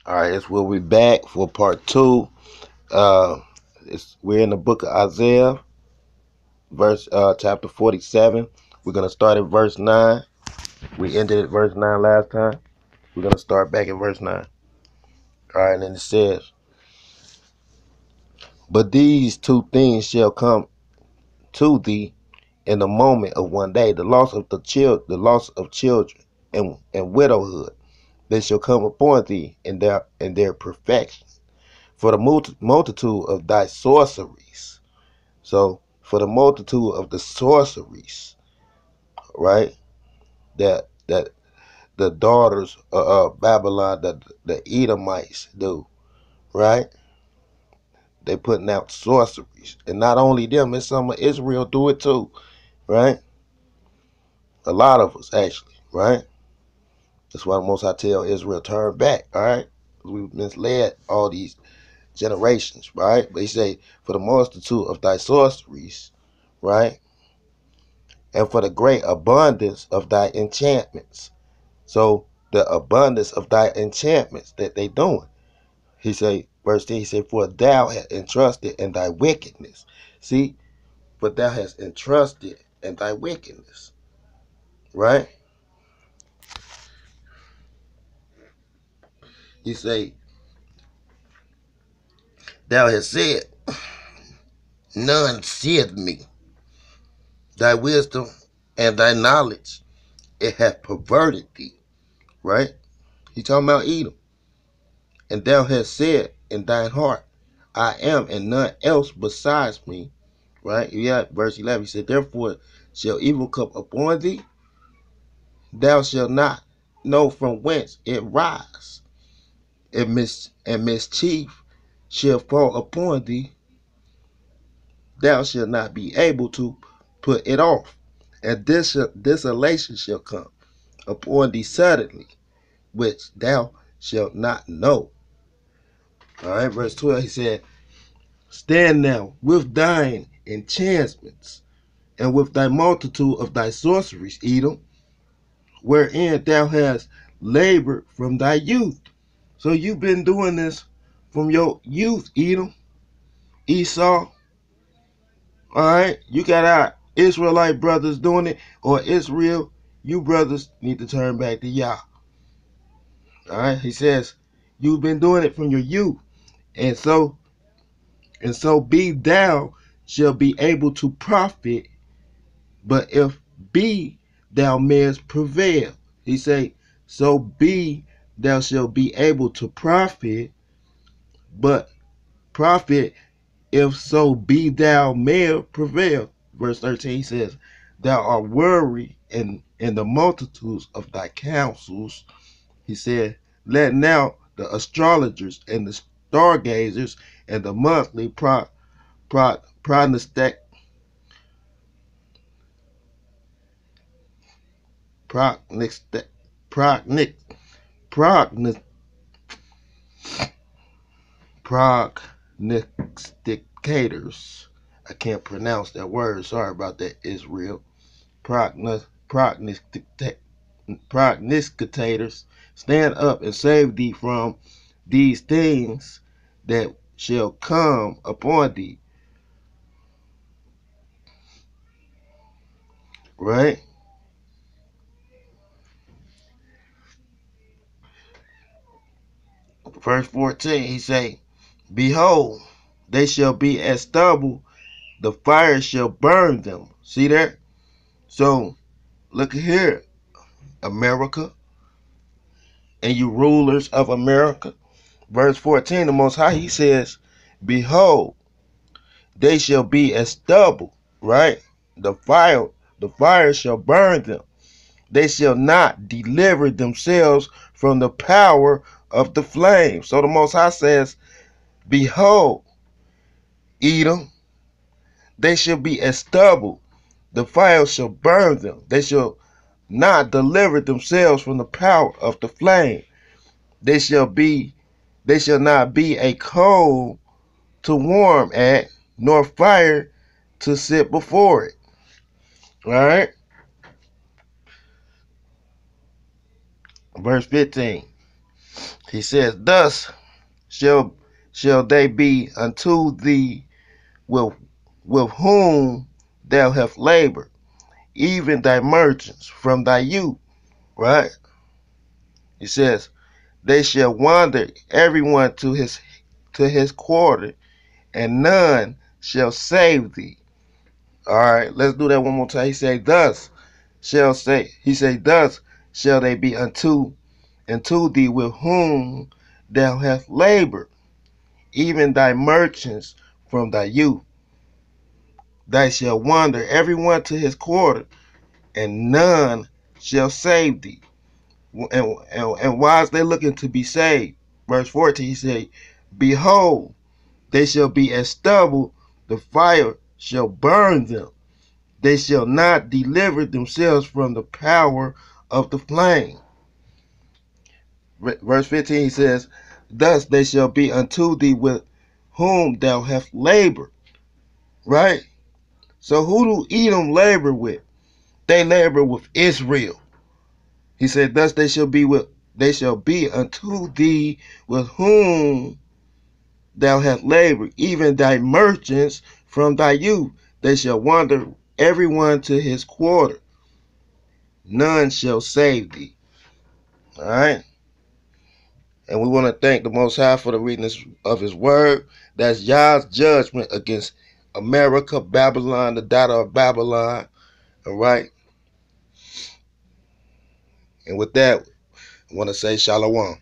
All right, it's we'll be back for part two. Uh, we're in the book of Isaiah, verse chapter 47. We're gonna start at verse 9. We ended at verse 9 last time. We're gonna start back at verse 9. All right, and it says, "But these two things shall come to thee in the moment of one day: the loss of children, and widowhood. They shall come upon thee in their perfection. For the multitude of thy sorceries." So for the multitude of the sorceries, right? That the daughters of Babylon, the Edomites do, right? They putting out sorceries, and not only them, and some of Israel do it too, right? A lot of us actually, right? That's why the Most High tell Israel turn back, all right? We've misled all these generations, right? But he say, for the multitude of thy sorceries, right? And for the great abundance of thy enchantments. So the abundance of thy enchantments that they doing. He say, verse 10, he said, for thou hast entrusted in thy wickedness. See, but thou hast entrusted in thy wickedness. Right? He say, thou hast said, none seeth me. Thy wisdom and thy knowledge, it hath perverted thee. Right? He talking about Edom. And thou hast said in thine heart, I am and none else besides me. Right? Yeah, verse 11, he said, therefore shall evil come upon thee, thou shalt not know from whence it rise, and mischief shall fall upon thee, thou shalt not be able to put it off, and desolation shall come upon thee suddenly, which thou shalt not know. All right, verse 12, he said, stand now with thine enchantments, and with thy multitude of thy sorceries, Edom, wherein thou hast labored from thy youth. So you've been doing this from your youth, Edom, Esau. All right, you got our Israelite brothers doing it, or Israel. You brothers need to turn back to Yah. All right, he says you've been doing it from your youth, and so be thou shall be able to profit, but if be thou mayest prevail. He say, so be thou shalt be able to profit, but profit if so be thou may prevail. Verse 13 says, thou art weary in the multitudes of thy counsels. He said, let now the astrologers and the stargazers and the monthly prognostic prognostic prognostic prognosticators. I can't pronounce that word. Sorry about that, Israel. Prognosticators, stand up and save thee from these things that shall come upon thee. Right? Verse 14, he say, behold, they shall be as stubble, the fire shall burn them. See that? So, look here, America, and you rulers of America. Verse 14, the Most High, he says, behold, they shall be as stubble, right? The fire shall burn them. They shall not deliver themselves from the power of the flame. So the Most High says, behold, Edom, they shall be as stubble. The fire shall burn them. They shall not deliver themselves from the power of the flame. They shall not be a coal to warm at, nor fire to sit before it. All right. Verse 15. He says, thus shall they be unto thee with whom thou hast labored, even thy merchants from thy youth. Right? He says, they shall wander everyone to his quarter, and none shall save thee. All right, let's do that one more time. He say, thus shall they be unto thee with whom thou hast labored, even thy merchants from thy youth. They shall wander everyone to his quarter, and none shall save thee. And why is they looking to be saved? Verse 14, he said, behold, they shall be as stubble, the fire shall burn them. They shall not deliver themselves from the power of the flame. Verse 15, he says, thus they shall be unto thee with whom thou hast labored. Right? So who do Edom labor with? They labor with Israel. He said, thus they shall be unto thee with whom thou hast labored, even thy merchants from thy youth. They shall wander everyone to his quarter. None shall save thee. All right? And we want to thank the Most High for the reading of his word. That's YAHS judgment against America, Babylon, the daughter of Babylon. All right? And with that, I want to say shalom.